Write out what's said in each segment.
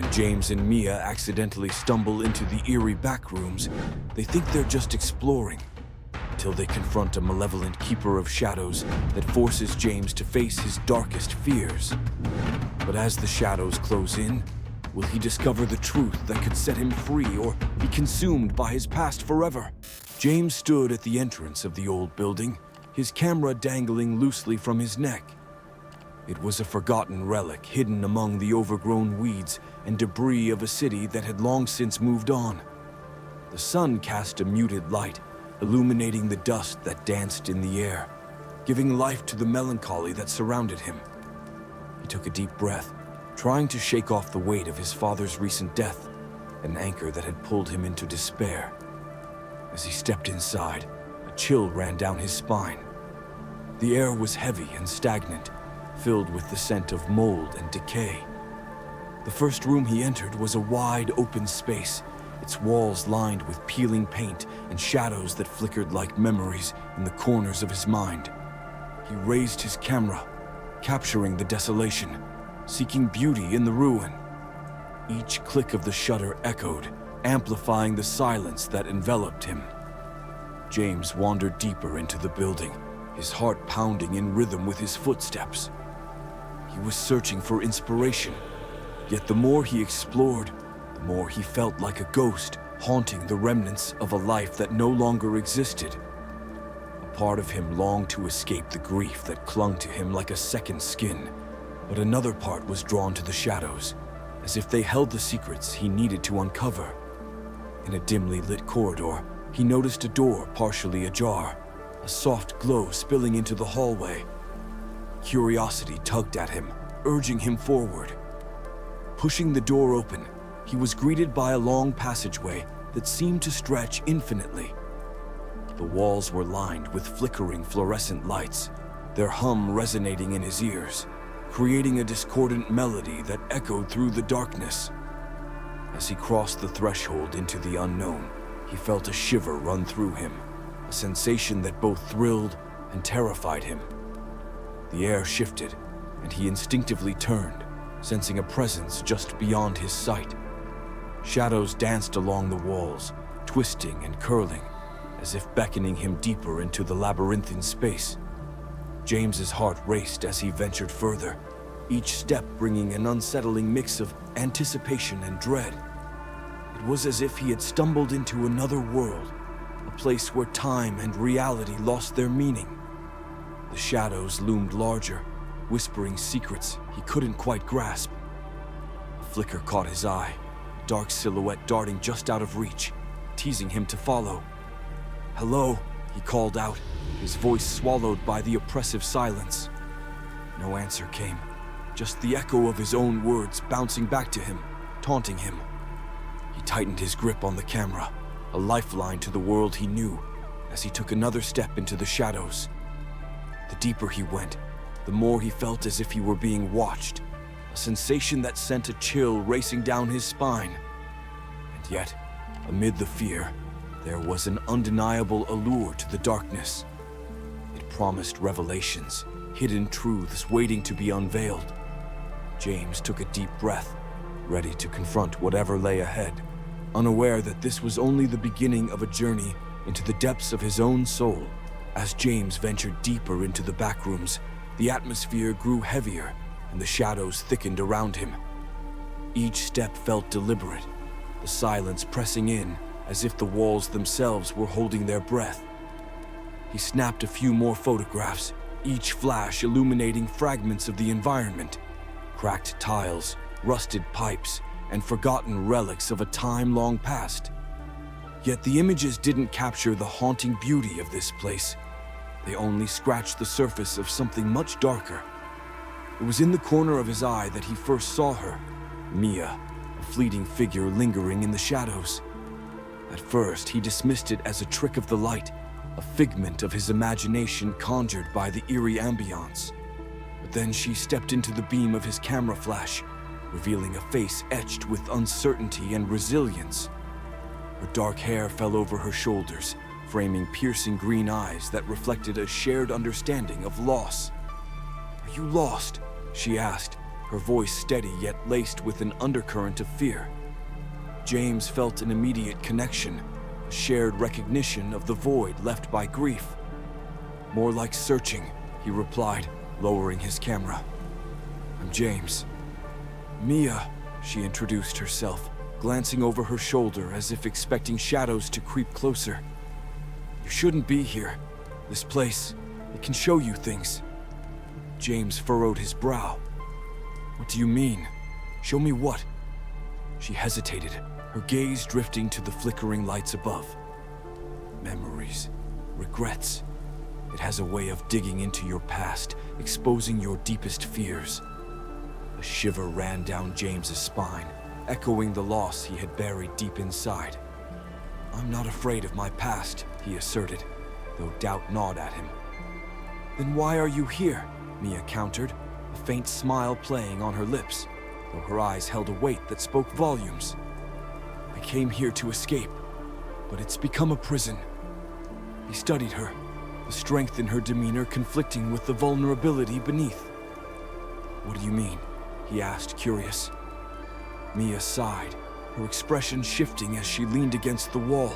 When James and Mia accidentally stumble into the eerie backrooms, they think they're just exploring, until they confront a malevolent keeper of shadows that forces James to face his darkest fears. But as the shadows close in, will he discover the truth that could set him free or be consumed by his past forever? James stood at the entrance of the old building, his camera dangling loosely from his neck. It was a forgotten relic hidden among the overgrown weeds and debris of a city that had long since moved on. The sun cast a muted light, illuminating the dust that danced in the air, giving life to the melancholy that surrounded him. He took a deep breath, trying to shake off the weight of his father's recent death, an anchor that had pulled him into despair. As he stepped inside, a chill ran down his spine. The air was heavy and stagnant, filled with the scent of mold and decay. The first room he entered was a wide open space, its walls lined with peeling paint and shadows that flickered like memories in the corners of his mind. He raised his camera, capturing the desolation, seeking beauty in the ruin. Each click of the shutter echoed, amplifying the silence that enveloped him. James wandered deeper into the building, his heart pounding in rhythm with his footsteps. He was searching for inspiration, yet the more he explored, the more he felt like a ghost haunting the remnants of a life that no longer existed. A part of him longed to escape the grief that clung to him like a second skin, but another part was drawn to the shadows, as if they held the secrets he needed to uncover. In a dimly lit corridor, he noticed a door partially ajar, a soft glow spilling into the hallway. Curiosity tugged at him, urging him forward. Pushing the door open, he was greeted by a long passageway that seemed to stretch infinitely. The walls were lined with flickering fluorescent lights, their hum resonating in his ears, creating a discordant melody that echoed through the darkness. As he crossed the threshold into the unknown, he felt a shiver run through him, a sensation that both thrilled and terrified him. The air shifted, and he instinctively turned, sensing a presence just beyond his sight. Shadows danced along the walls, twisting and curling, as if beckoning him deeper into the labyrinthine space. James's heart raced as he ventured further, each step bringing an unsettling mix of anticipation and dread. It was as if he had stumbled into another world, a place where time and reality lost their meaning. The shadows loomed larger, whispering secrets he couldn't quite grasp. A flicker caught his eye, a dark silhouette darting just out of reach, teasing him to follow. "Hello," he called out, his voice swallowed by the oppressive silence. No answer came, just the echo of his own words bouncing back to him, taunting him. He tightened his grip on the camera, a lifeline to the world he knew, as he took another step into the shadows. The deeper he went, the more he felt as if he were being watched, a sensation that sent a chill racing down his spine. And yet, amid the fear, there was an undeniable allure to the darkness. It promised revelations, hidden truths waiting to be unveiled. James took a deep breath, ready to confront whatever lay ahead, unaware that this was only the beginning of a journey into the depths of his own soul. As James ventured deeper into the backrooms, the atmosphere grew heavier and the shadows thickened around him. Each step felt deliberate, the silence pressing in as if the walls themselves were holding their breath. He snapped a few more photographs, each flash illuminating fragments of the environment, cracked tiles, rusted pipes, and forgotten relics of a time long past. Yet the images didn't capture the haunting beauty of this place. They only scratched the surface of something much darker. It was in the corner of his eye that he first saw her, Mia, a fleeting figure lingering in the shadows. At first, he dismissed it as a trick of the light, a figment of his imagination conjured by the eerie ambiance. But then she stepped into the beam of his camera flash, revealing a face etched with uncertainty and resilience. Her dark hair fell over her shoulders, framing piercing green eyes that reflected a shared understanding of loss. "Are you lost?" she asked, her voice steady yet laced with an undercurrent of fear. James felt an immediate connection, a shared recognition of the void left by grief. "More like searching," he replied, lowering his camera. "I'm James." "Mia," she introduced herself, glancing over her shoulder as if expecting shadows to creep closer. "You shouldn't be here. This place, it can show you things." James furrowed his brow. "What do you mean? Show me what?" She hesitated, her gaze drifting to the flickering lights above. "Memories, regrets. It has a way of digging into your past, exposing your deepest fears." A shiver ran down James's spine, echoing the loss he had buried deep inside. "I'm not afraid of my past," he asserted, though doubt gnawed at him. "Then why are you here?" Mia countered, a faint smile playing on her lips, though her eyes held a weight that spoke volumes. "I came here to escape, but it's become a prison." He studied her, the strength in her demeanor conflicting with the vulnerability beneath. "What do you mean?" he asked, curious. Mia sighed, her expression shifting as she leaned against the wall.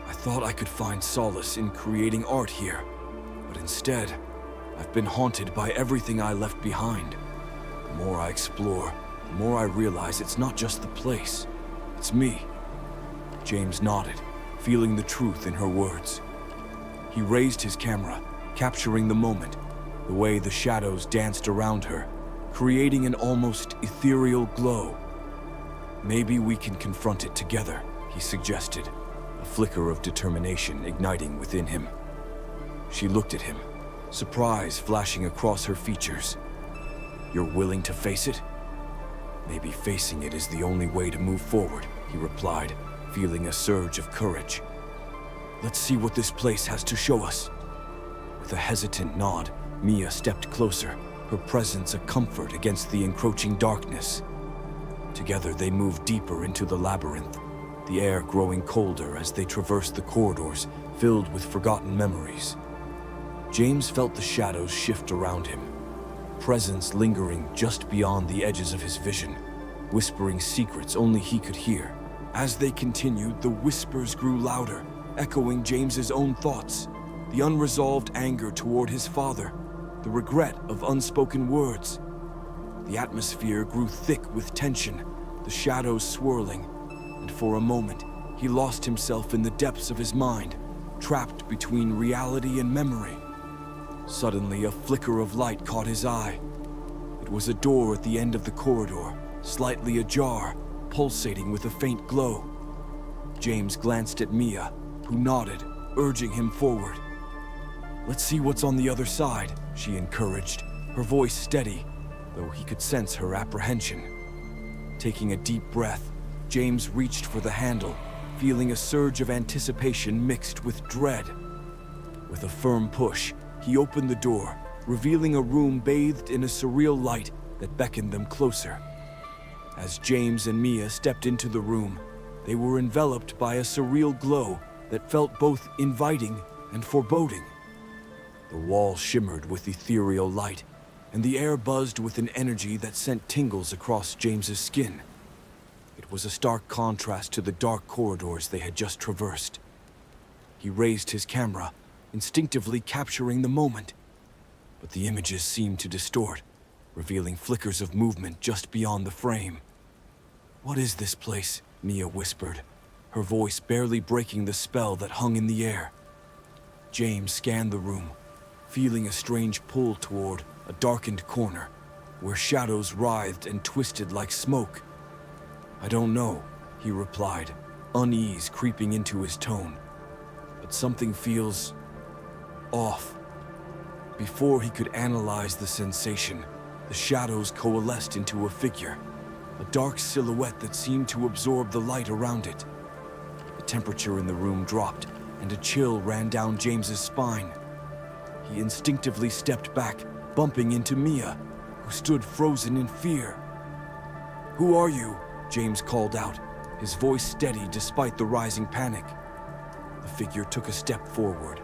"I thought I could find solace in creating art here, but instead, I've been haunted by everything I left behind. The more I explore, the more I realize it's not just the place, it's me." James nodded, feeling the truth in her words. He raised his camera, capturing the moment, the way the shadows danced around her, creating an almost ethereal glow. "Maybe we can confront it together," he suggested, a flicker of determination igniting within him. She looked at him, surprise flashing across her features. "You're willing to face it?" "Maybe facing it is the only way to move forward," he replied, feeling a surge of courage. "Let's see what this place has to show us." With a hesitant nod, Mia stepped closer, her presence a comfort against the encroaching darkness. Together they moved deeper into the labyrinth, the air growing colder as they traversed the corridors filled with forgotten memories. James felt the shadows shift around him, presence lingering just beyond the edges of his vision, whispering secrets only he could hear. As they continued, the whispers grew louder, echoing James's own thoughts, the unresolved anger toward his father, the regret of unspoken words. The atmosphere grew thick with tension, the shadows swirling, and for a moment, he lost himself in the depths of his mind, trapped between reality and memory. Suddenly, a flicker of light caught his eye. It was a door at the end of the corridor, slightly ajar, pulsating with a faint glow. James glanced at Mia, who nodded, urging him forward. "Let's see what's on the other side," she encouraged, her voice steady, though he could sense her apprehension. Taking a deep breath, James reached for the handle, feeling a surge of anticipation mixed with dread. With a firm push, he opened the door, revealing a room bathed in a surreal light that beckoned them closer. As James and Mia stepped into the room, they were enveloped by a surreal glow that felt both inviting and foreboding. The wall shimmered with ethereal light, and the air buzzed with an energy that sent tingles across James's skin. It was a stark contrast to the dark corridors they had just traversed. He raised his camera, instinctively capturing the moment, but the images seemed to distort, revealing flickers of movement just beyond the frame. "What is this place?" Mia whispered, her voice barely breaking the spell that hung in the air. James scanned the room, feeling a strange pull toward a darkened corner, where shadows writhed and twisted like smoke. "I don't know," he replied, unease creeping into his tone. "But something feels off." Before he could analyze the sensation, the shadows coalesced into a figure, a dark silhouette that seemed to absorb the light around it. The temperature in the room dropped, and a chill ran down James's spine. He instinctively stepped back, bumping into Mia, who stood frozen in fear. "Who are you?" James called out, his voice steady despite the rising panic. The figure took a step forward,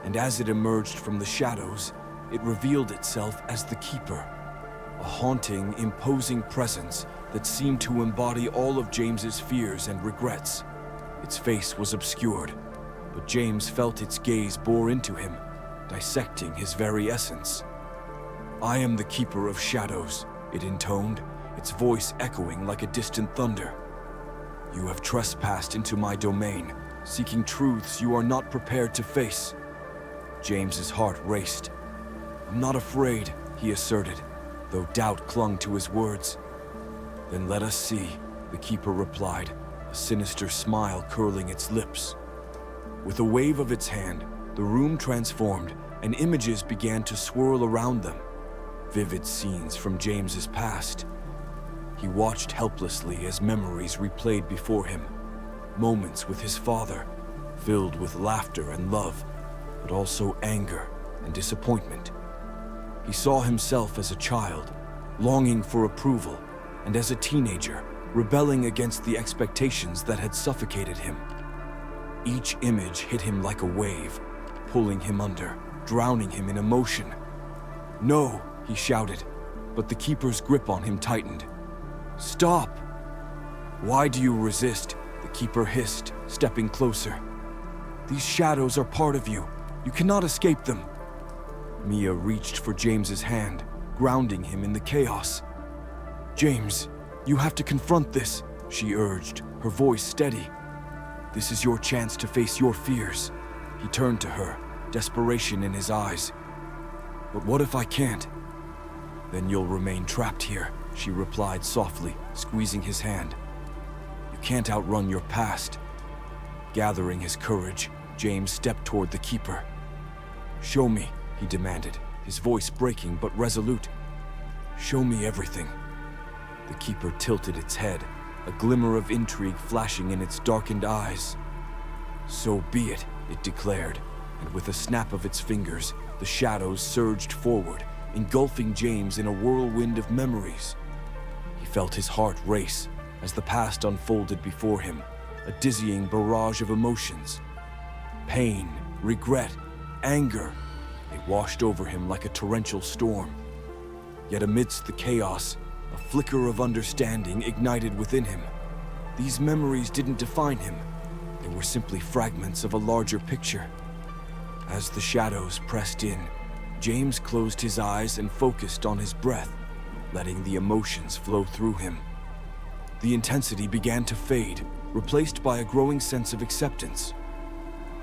and as it emerged from the shadows, it revealed itself as the Keeper. a haunting, imposing presence that seemed to embody all of James's fears and regrets. Its face was obscured, but James felt its gaze bore into him, dissecting his very essence. "I am the Keeper of Shadows," it intoned, its voice echoing like a distant thunder. "You have trespassed into my domain, seeking truths you are not prepared to face." James's heart raced. "I'm not afraid," he asserted, though doubt clung to his words. "Then let us see," the Keeper replied, a sinister smile curling its lips. With a wave of its hand, the room transformed, and images began to swirl around them. Vivid scenes from James's past. He watched helplessly as memories replayed before him. Moments with his father, filled with laughter and love, but also anger and disappointment. He saw himself as a child, longing for approval, and as a teenager, rebelling against the expectations that had suffocated him. Each image hit him like a wave, pulling him under, drowning him in emotion. "No," he shouted, but the Keeper's grip on him tightened. "Stop!" "Why do you resist?" the Keeper hissed, stepping closer. "These shadows are part of you. You cannot escape them." Mia reached for James's hand, grounding him in the chaos. "James, you have to confront this," she urged, her voice steady. "This is your chance to face your fears." He turned to her, desperation in his eyes. "But what if I can't?" "Then you'll remain trapped here," she replied softly, squeezing his hand. "You can't outrun your past." Gathering his courage, James stepped toward the Keeper. "Show me," he demanded, his voice breaking but resolute. "Show me everything." The Keeper tilted its head, a glimmer of intrigue flashing in its darkened eyes. "So be it," it declared, and with a snap of its fingers, the shadows surged forward, engulfing James in a whirlwind of memories. He felt his heart race as the past unfolded before him, a dizzying barrage of emotions. Pain, regret, anger, they washed over him like a torrential storm. Yet amidst the chaos, a flicker of understanding ignited within him. These memories didn't define him. They were simply fragments of a larger picture. As the shadows pressed in, James closed his eyes and focused on his breath, letting the emotions flow through him. The intensity began to fade, replaced by a growing sense of acceptance.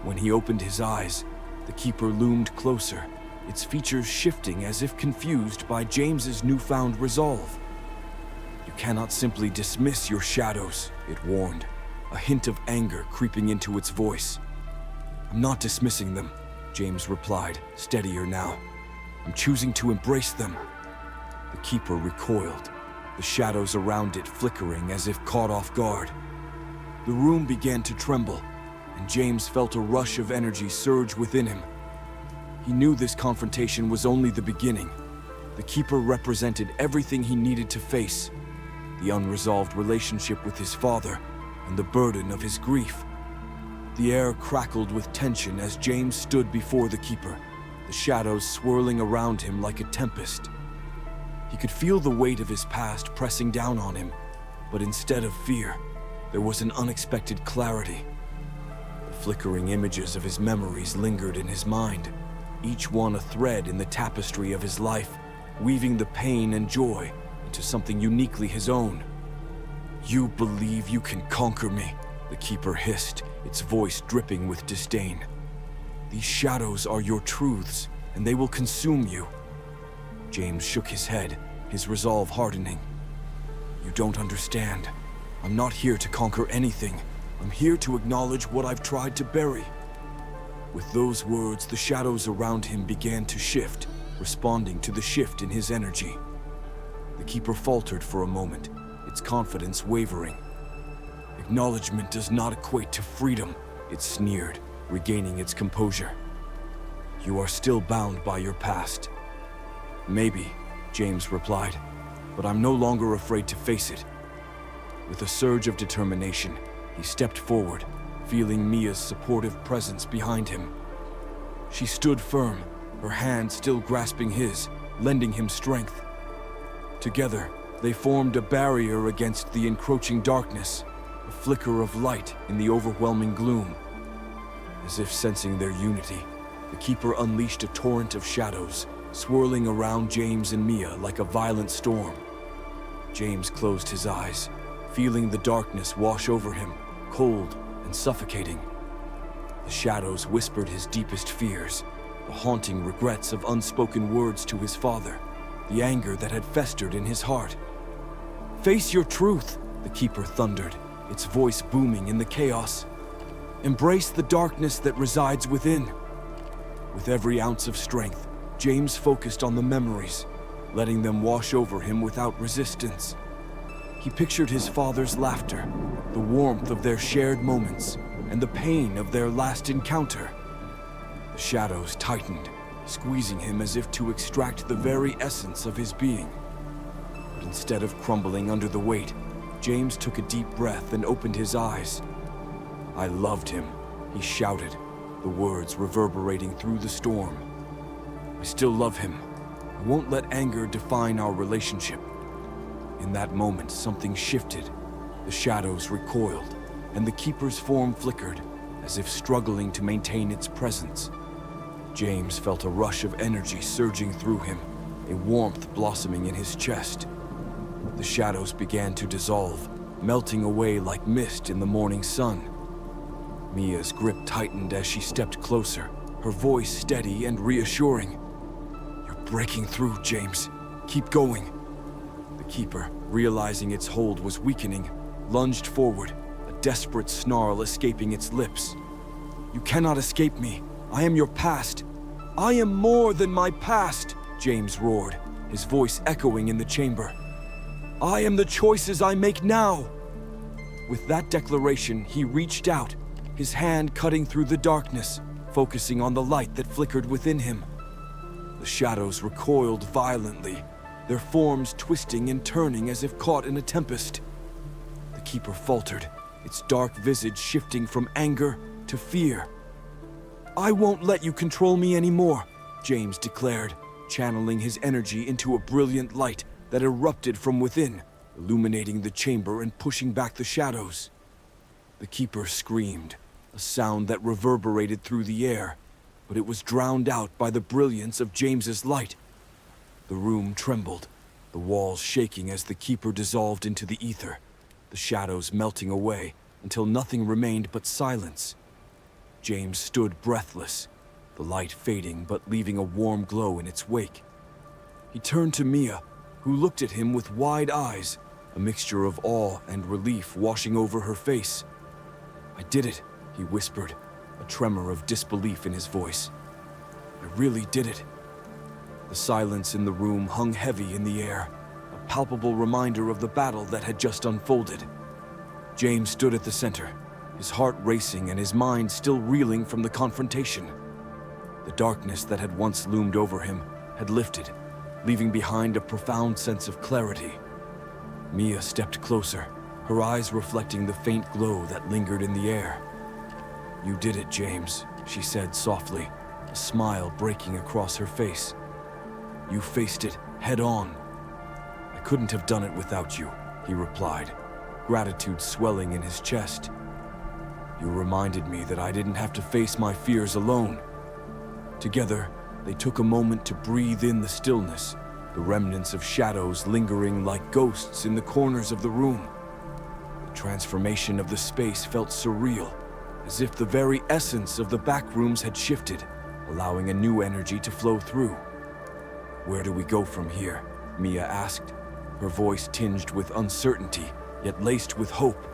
When he opened his eyes, the Keeper loomed closer, its features shifting as if confused by James's newfound resolve. "You cannot simply dismiss your shadows," it warned, a hint of anger creeping into its voice. "I'm not dismissing them," James replied, steadier now. "I'm choosing to embrace them." The Keeper recoiled, the shadows around it flickering as if caught off guard. The room began to tremble, and James felt a rush of energy surge within him. He knew this confrontation was only the beginning. The Keeper represented everything he needed to face: the unresolved relationship with his father and the burden of his grief. The air crackled with tension as James stood before the Keeper, the shadows swirling around him like a tempest. He could feel the weight of his past pressing down on him, but instead of fear, there was an unexpected clarity. The flickering images of his memories lingered in his mind, each one a thread in the tapestry of his life, weaving the pain and joy into something uniquely his own. "You believe you can conquer me," the Keeper hissed, its voice dripping with disdain. "These shadows are your truths, and they will consume you." James shook his head, his resolve hardening. "You don't understand. I'm not here to conquer anything. I'm here to acknowledge what I've tried to bury." With those words, the shadows around him began to shift, responding to the shift in his energy. The Keeper faltered for a moment, its confidence wavering. "Acknowledgement does not equate to freedom," it sneered, regaining its composure. "You are still bound by your past." "Maybe," James replied, "but I'm no longer afraid to face it." With a surge of determination, he stepped forward, feeling Mia's supportive presence behind him. She stood firm, her hand still grasping his, lending him strength. Together, they formed a barrier against the encroaching darkness, a flicker of light in the overwhelming gloom. As if sensing their unity, the Keeper unleashed a torrent of shadows, swirling around James and Mia like a violent storm. James closed his eyes, feeling the darkness wash over him, cold and suffocating. The shadows whispered his deepest fears, the haunting regrets of unspoken words to his father, the anger that had festered in his heart. "Face your truth," the Keeper thundered, its voice booming in the chaos. "Embrace the darkness that resides within." With every ounce of strength, James focused on the memories, letting them wash over him without resistance. He pictured his father's laughter, the warmth of their shared moments, and the pain of their last encounter. The shadows tightened, squeezing him as if to extract the very essence of his being. But instead of crumbling under the weight, James took a deep breath and opened his eyes. "I loved him," he shouted, the words reverberating through the storm. "I still love him. I won't let anger define our relationship." In that moment, something shifted. The shadows recoiled, and the Keeper's form flickered, as if struggling to maintain its presence. James felt a rush of energy surging through him, a warmth blossoming in his chest. The shadows began to dissolve, melting away like mist in the morning sun. Mia's grip tightened as she stepped closer, her voice steady and reassuring. "You're breaking through, James. Keep going." The Keeper, realizing its hold was weakening, lunged forward, a desperate snarl escaping its lips. "You cannot escape me. I am your past. I am more than my past," James roared, his voice echoing in the chamber. "I am the choices I make now." With that declaration, he reached out, his hand cutting through the darkness, focusing on the light that flickered within him. The shadows recoiled violently, their forms twisting and turning as if caught in a tempest. The Keeper faltered, its dark visage shifting from anger to fear. "I won't let you control me anymore," James declared, channeling his energy into a brilliant light that erupted from within, illuminating the chamber and pushing back the shadows. The Keeper screamed, a sound that reverberated through the air, but it was drowned out by the brilliance of James's light. The room trembled, the walls shaking as the Keeper dissolved into the ether, the shadows melting away until nothing remained but silence. James stood breathless, the light fading but leaving a warm glow in its wake. He turned to Mia, who looked at him with wide eyes, a mixture of awe and relief washing over her face. "I did it," he whispered, a tremor of disbelief in his voice. "I really did it." The silence in the room hung heavy in the air, a palpable reminder of the battle that had just unfolded. James stood at the center, his heart racing and his mind still reeling from the confrontation. The darkness that had once loomed over him had lifted, leaving behind a profound sense of clarity. Mia stepped closer, her eyes reflecting the faint glow that lingered in the air. "You did it, James," she said softly, a smile breaking across her face. "You faced it head on." "I couldn't have done it without you," he replied, gratitude swelling in his chest. "You reminded me that I didn't have to face my fears alone." Together, they took a moment to breathe in the stillness, the remnants of shadows lingering like ghosts in the corners of the room. The transformation of the space felt surreal, as if the very essence of the Backrooms had shifted, allowing a new energy to flow through. "Where do we go from here?" Mia asked, her voice tinged with uncertainty, yet laced with hope.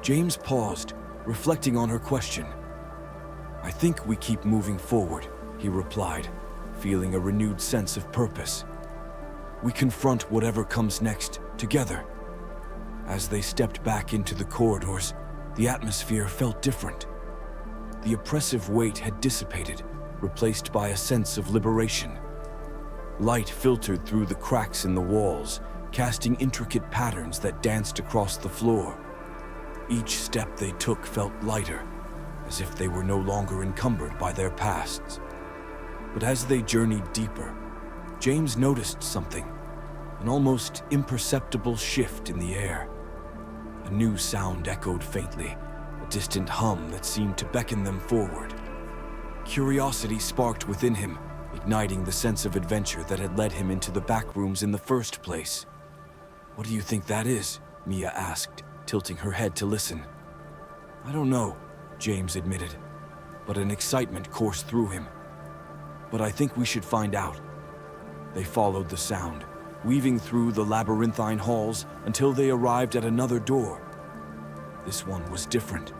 James paused, reflecting on her question. "I think we keep moving forward," he replied, feeling a renewed sense of purpose. "We confront whatever comes next, together." As they stepped back into the corridors, the atmosphere felt different. The oppressive weight had dissipated, replaced by a sense of liberation. Light filtered through the cracks in the walls, casting intricate patterns that danced across the floor. Each step they took felt lighter, as if they were no longer encumbered by their pasts. But as they journeyed deeper, James noticed something, a an almost imperceptible shift in the air. A new sound echoed faintly, a distant hum that seemed to beckon them forward. Curiosity sparked within him, igniting the sense of adventure that had led him into the backrooms in the first place. "What do you think that is?" Mia asked, tilting her head to listen. "I don't know," James admitted, but an excitement coursed through him. "But I think we should find out." They followed the sound, weaving through the labyrinthine halls until they arrived at another door. This one was different,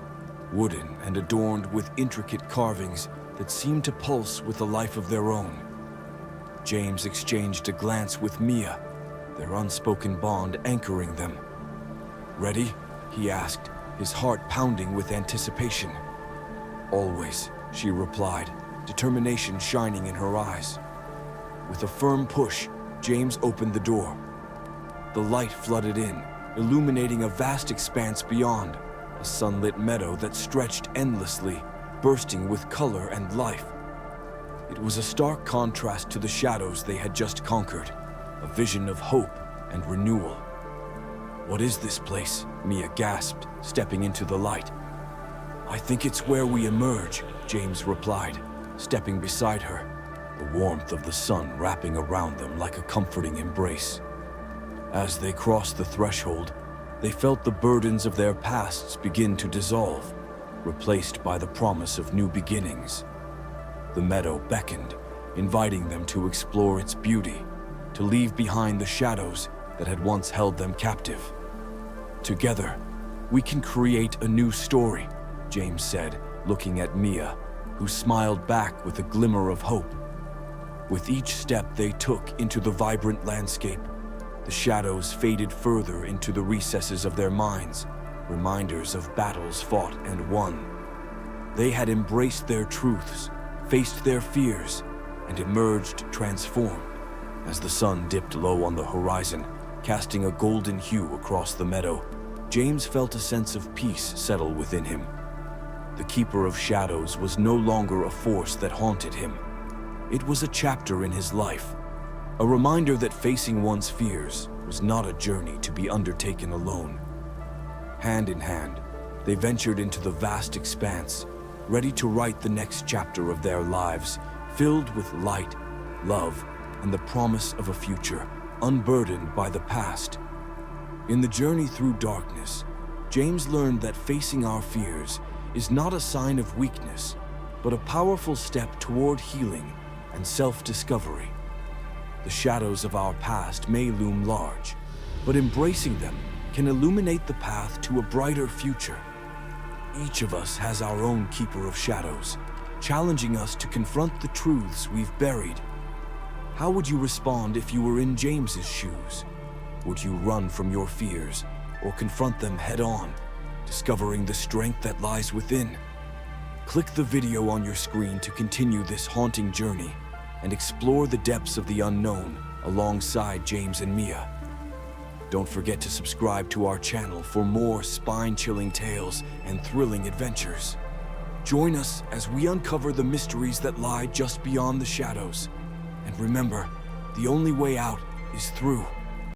wooden and adorned with intricate carvings that seemed to pulse with a life of their own. James exchanged a glance with Mia, their unspoken bond anchoring them. "Ready?" he asked, his heart pounding with anticipation. "Always," she replied, determination shining in her eyes. With a firm push, James opened the door. The light flooded in, illuminating a vast expanse beyond, a sunlit meadow that stretched endlessly, bursting with color and life. It was a stark contrast to the shadows they had just conquered, a vision of hope and renewal. "What is this place?" Mia gasped, stepping into the light. "I think it's where we emerge," James replied, stepping beside her, the warmth of the sun wrapping around them like a comforting embrace. As they crossed the threshold, they felt the burdens of their pasts begin to dissolve, replaced by the promise of new beginnings. The meadow beckoned, inviting them to explore its beauty, to leave behind the shadows that had once held them captive. "Together, we can create a new story," James said, looking at Mia, who smiled back with a glimmer of hope. With each step they took into the vibrant landscape, the shadows faded further into the recesses of their minds, reminders of battles fought and won. They had embraced their truths, faced their fears, and emerged transformed. As the sun dipped low on the horizon, casting a golden hue across the meadow, James felt a sense of peace settle within him. The Keeper of Shadows was no longer a force that haunted him. It was a chapter in his life, a reminder that facing one's fears was not a journey to be undertaken alone. Hand in hand, they ventured into the vast expanse, ready to write the next chapter of their lives, filled with light, love, and the promise of a future unburdened by the past. In the journey through darkness, James learned that facing our fears is not a sign of weakness, but a powerful step toward healing and self-discovery. The shadows of our past may loom large, but embracing them can illuminate the path to a brighter future. Each of us has our own Keeper of Shadows, challenging us to confront the truths we've buried. How would you respond if you were in James's shoes? Would you run from your fears or confront them head-on, discovering the strength that lies within? Click the video on your screen to continue this haunting journey and explore the depths of the unknown alongside James and Mia. Don't forget to subscribe to our channel for more spine-chilling tales and thrilling adventures. Join us as we uncover the mysteries that lie just beyond the shadows. And remember, the only way out is through.